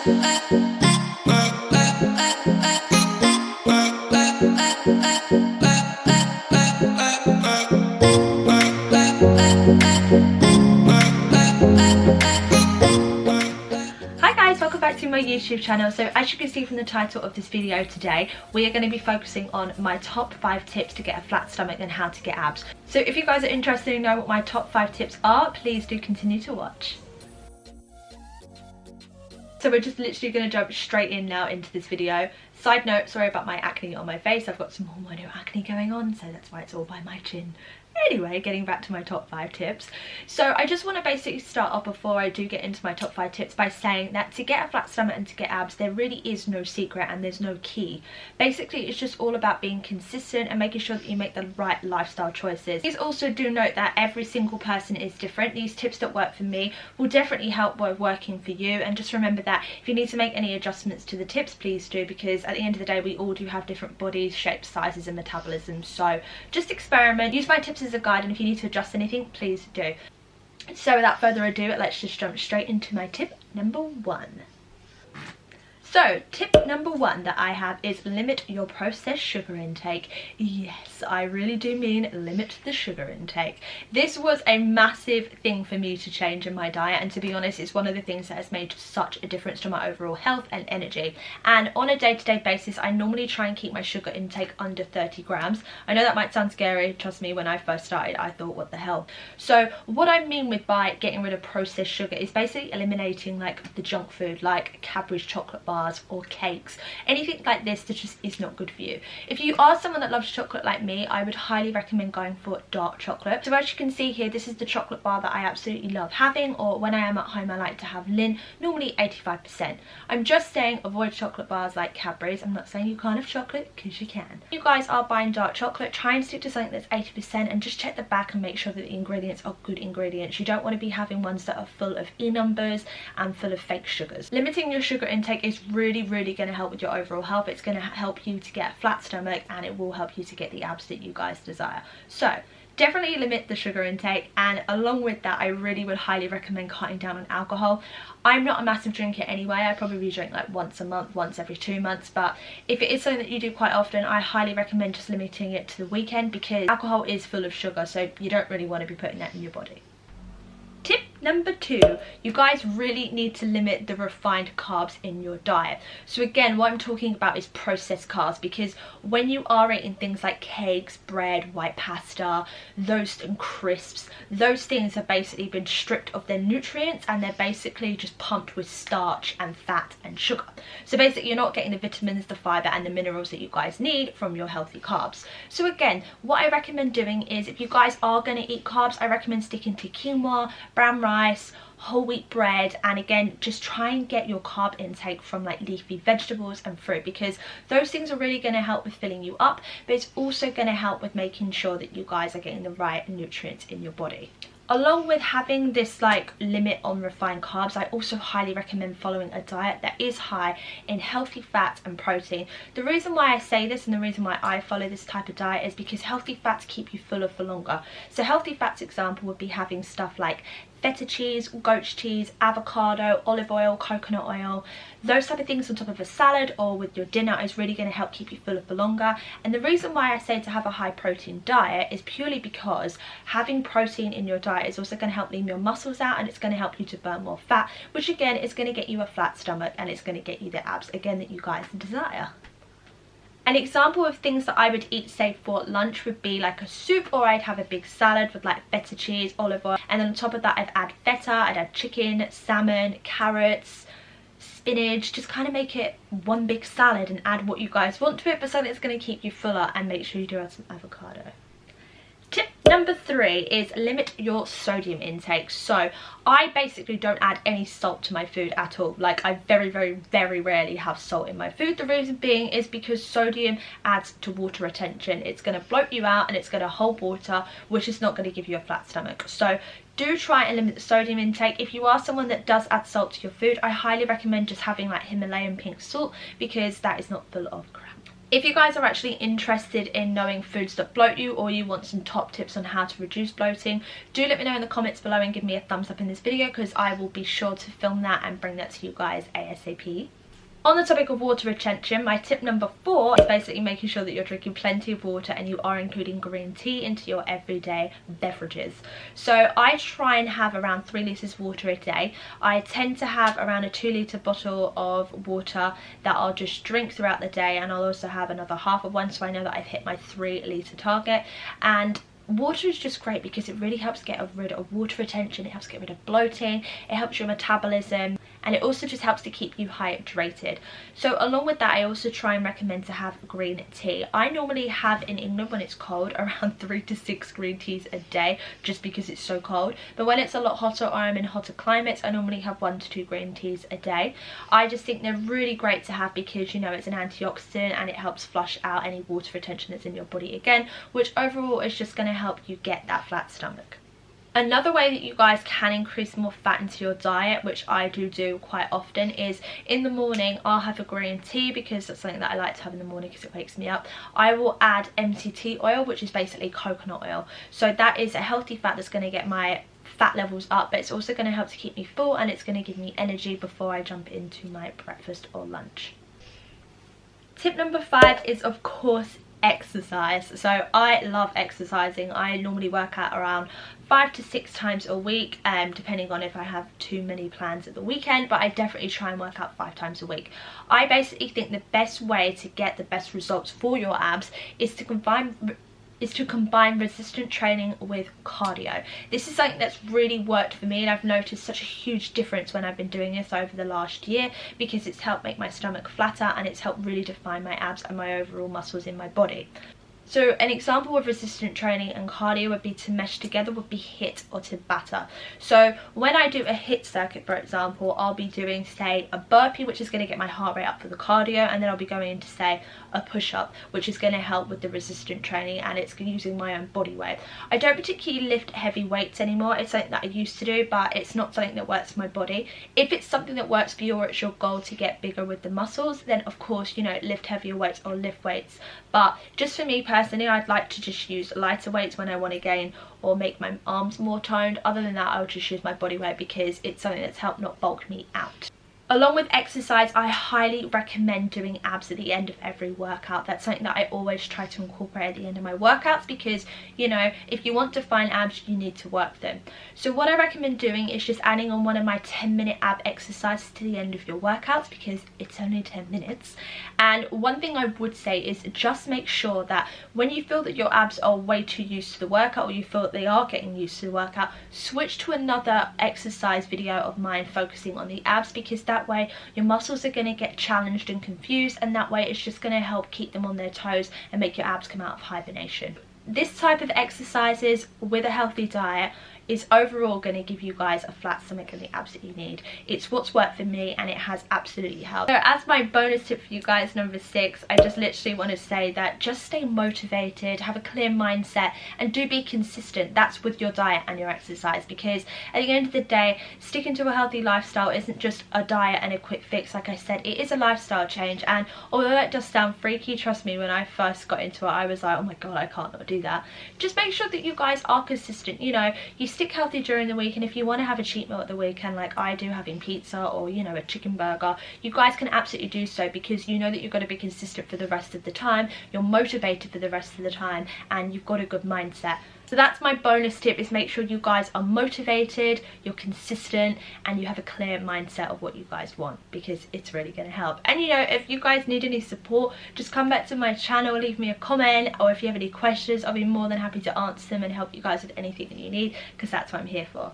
Hi guys, welcome back to my YouTube channel. So as you can see from the title of this video today, we are going to be focusing on my top 5 tips to get a flat stomach and how to get abs. So if you guys are interested in knowing what my top 5 tips are, please do continue to watch. So we're just literally going to jump straight in now into this video. Side note, sorry about my acne on my face. I've got some hormonal acne going on, so that's why it's all by my chin. Anyway, getting back to my top 5 tips. So I just want to basically start off before I do get into my top 5 tips by saying that to get a flat stomach and to get abs, there really is no secret and there's no key. Basically, it's just all about being consistent and making sure that you make the right lifestyle choices. Please also do note that every single person is different. These tips that work for me will definitely help with working for you, and just remember that if you need to make any adjustments to the tips, please do, because at the end of the day we all do have different bodies, shapes, sizes and metabolisms. So just experiment, use my tips as a guide, and if you need to adjust anything, please do. So without further ado, let's just jump straight into my tip number 1. So tip number 1 that I have is limit your processed sugar intake. Yes, I really do mean limit the sugar intake. This was a massive thing for me to change in my diet, and to be honest, it's one of the things that has made such a difference to my overall health and energy. And on a day-to-day basis, I normally try and keep my sugar intake under 30 grams. I know that might sound scary. Trust me, when I first started, I thought, what the hell? So what I mean with by getting rid of processed sugar is basically eliminating like the junk food, like Cadbury's chocolate bars or cakes, anything like this that just is not good for you. If you are someone that loves chocolate like me, I would highly recommend going for dark chocolate. So as you can see here, this is the chocolate bar that I absolutely love having, or when I am at home I like to have Lin, normally 85%. I'm just saying avoid chocolate bars like Cadbury's. I'm not saying you can't have chocolate, because you can. If you guys are buying dark chocolate, try and stick to something that's 80% and just check the back and make sure that the ingredients are good ingredients. You don't want to be having ones that are full of E numbers and full of fake sugars. Limiting your sugar intake is really going to help with your overall health. It's going to help you to get a flat stomach, and it will help you to get the abs that you guys desire. So definitely limit the sugar intake, and along with that I really would highly recommend cutting down on alcohol. I'm not a massive drinker anyway. I probably drink like once a month, once every 2 months, but if it is something that you do quite often, I highly recommend just limiting it to the weekend, because alcohol is full of sugar, so you don't really want to be putting that in your body. Tip number 2, you guys really need to limit the refined carbs in your diet. So again, what I'm talking about is processed carbs, because when you are eating things like cakes, bread, white pasta, and crisps, those things have basically been stripped of their nutrients, and they're basically just pumped with starch and fat and sugar. So basically you're not getting the vitamins, the fiber and the minerals that you guys need from your healthy carbs. So again, what I recommend doing is, if you guys are going to eat carbs, I recommend sticking to quinoa, brown rice, whole wheat bread, and again just try and get your carb intake from like leafy vegetables and fruit, because those things are really going to help with filling you up, but it's also going to help with making sure that you guys are getting the right nutrients in your body. Along with having this like limit on refined carbs, I also highly recommend following a diet that is high in healthy fats and protein. The reason why I say this and the reason why I follow this type of diet is because healthy fats keep you fuller for longer. So healthy fats example would be having stuff like feta cheese, goat cheese, avocado, olive oil, coconut oil, those type of things on top of a salad or with your dinner is really going to help keep you fuller for longer. And the reason why I say to have a high protein diet is purely because having protein in your diet is also going to help lean your muscles out, and it's going to help you to burn more fat, which again is going to get you a flat stomach, and it's going to get you the abs again that you guys desire. An example of things that I would eat, say, for lunch would be like a soup, or I'd have a big salad with like feta cheese, olive oil, and then on top of that I'd add feta, I'd add chicken, salmon, carrots, spinach, just kind of make it one big salad and add what you guys want to it, but something that's going to keep you fuller, and make sure you do add some avocado. Tip number 3 is limit your sodium intake. So I basically don't add any salt to my food at all. Like I very rarely have salt in my food. The reason being is because sodium adds to water retention. It's going to bloat you out and it's going to hold water, which is not going to give you a flat stomach. So do try and limit the sodium intake. If you are someone that does add salt to your food, I highly recommend just having like Himalayan pink salt, because that is not full of crap. If you guys are actually interested in knowing foods that bloat you, or you want some top tips on how to reduce bloating, do let me know in the comments below and give me a thumbs up in this video, because I will be sure to film that and bring that to you guys ASAP. On the topic of water retention, my tip number 4 is basically making sure that you're drinking plenty of water and you are including green tea into your everyday beverages. So I try and have around 3 litres of water a day. I tend to have around a 2-litre bottle of water that I'll just drink throughout the day, and I'll also have another half of one, so I know that I've hit my 3-litre target. And water is just great because it really helps get rid of water retention, it helps get rid of bloating, it helps your metabolism, and it also just helps to keep you hydrated. So along with that, I also try and recommend to have green tea. I normally have in England, when it's cold, around 3 to 6 green teas a day, just because it's so cold. But when it's a lot hotter, or I'm in hotter climates, I normally have 1 to 2 green teas a day. I just think they're really great to have because, you know, it's an antioxidant and it helps flush out any water retention that's in your body again, which overall is just going to help you get that flat stomach. Another way that you guys can increase more fat into your diet, which I do quite often, is in the morning I'll have a green tea, because that's something that I like to have in the morning because it wakes me up. I will add MCT oil, which is basically coconut oil. So that is a healthy fat that's going to get my fat levels up, but it's also going to help to keep me full, and it's going to give me energy before I jump into my breakfast or lunch. Tip number 5 is, of course, exercise. So I love exercising. I normally work out around 5 to 6 times a week, depending on if I have too many plans at the weekend, but I definitely try and work out 5 times a week. I basically think the best way to get the best results for your abs is to combine resistant training with cardio. This is something that's really worked for me, and I've noticed such a huge difference when I've been doing this over the last year, because it's helped make my stomach flatter and it's helped really define my abs and my overall muscles in my body. So an example of resistant training and cardio would be to mesh together, would be HIIT or Tabata. So when I do a HIIT circuit, for example, I'll be doing, say, a burpee, which is going to get my heart rate up for the cardio, and then I'll be going into, say, a push-up, which is going to help with the resistant training, and it's using my own body weight. I don't particularly lift heavy weights anymore. It's something that I used to do, but it's not something that works for my body. If it's something that works for you, or it's your goal to get bigger with the muscles, then of course, you know, lift heavier weights or lift weights. But just for me personally, I'd like to just use lighter weights when I want to gain or make my arms more toned. Other than that, I'll just use my body weight because it's something that's helped not bulk me out. Along with exercise, I highly recommend doing abs at the end of every workout. That's something that I always try to incorporate at the end of my workouts, because, you know, if you want to find abs, you need to work them. So what I recommend doing is just adding on one of my 10-minute ab exercises to the end of your workouts, because it's only 10 minutes. And one thing I would say is just make sure that when you feel that your abs are way too used to the workout, or you feel that they are getting used to the workout, switch to another exercise video of mine focusing on the abs, because that way your muscles are going to get challenged and confused, and that way it's just going to help keep them on their toes and make your abs come out of hibernation. This type of exercises with a healthy diet is overall going to give you guys a flat stomach and the abs that you need. It's what's worked for me, and it has absolutely helped. So as my bonus tip for you guys, number 6, I just literally want to say that just stay motivated, have a clear mindset, and do be consistent. That's with your diet and your exercise, because at the end of the day, sticking to a healthy lifestyle isn't just a diet and a quick fix. Like I said, it is a lifestyle change, and although that does sound freaky, trust me, when I first got into it, I was like, oh my god, I can't not do that. Just make sure that you guys are consistent. You know, you stick healthy during the week, and if you want to have a cheat meal at the weekend, like I do, having pizza or, you know, a chicken burger, you guys can absolutely do so, because you know that you've got to be consistent for the rest of the time, you're motivated for the rest of the time, and you've got a good mindset. So that's my bonus tip, is make sure you guys are motivated, you're consistent, and you have a clear mindset of what you guys want, because it's really going to help. And you know, if you guys need any support, just come back to my channel, leave me a comment, or if you have any questions, I'll be more than happy to answer them and help you guys with anything that you need, because that's what I'm here for.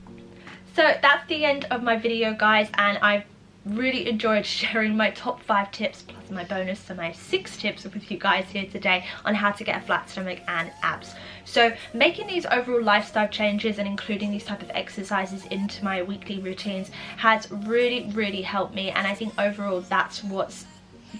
So that's the end of my video, guys, and I've really enjoyed sharing my top 5 tips plus my bonus, so my 6 tips with you guys here today on how to get a flat stomach and abs. So making these overall lifestyle changes and including these type of exercises into my weekly routines has really helped me, and I think overall that's what's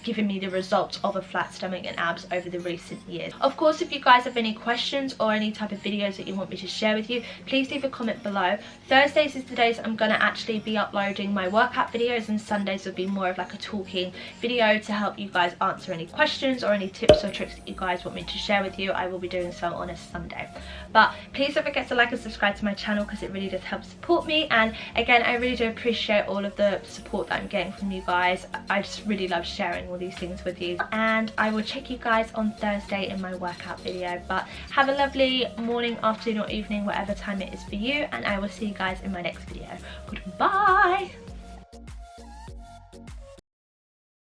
given me the results of a flat stomach and abs over the recent years. Of course, if you guys have any questions or any type of videos that you want me to share with you, please leave a comment below. Thursdays is the days I'm going to actually be uploading my workout videos, and Sundays will be more of like a talking video to help you guys answer any questions or any tips or tricks that you guys want me to share with you. I will be doing so on a Sunday. But please don't forget to like and subscribe to my channel, because it really does help support me. And again, I really do appreciate all of the support that I'm getting from you guys. I just really love sharing all these things with you, and I will check you guys on Thursday in my workout video. But have a lovely morning, afternoon or evening, whatever time it is for you, and I will see you guys in my next video. Goodbye.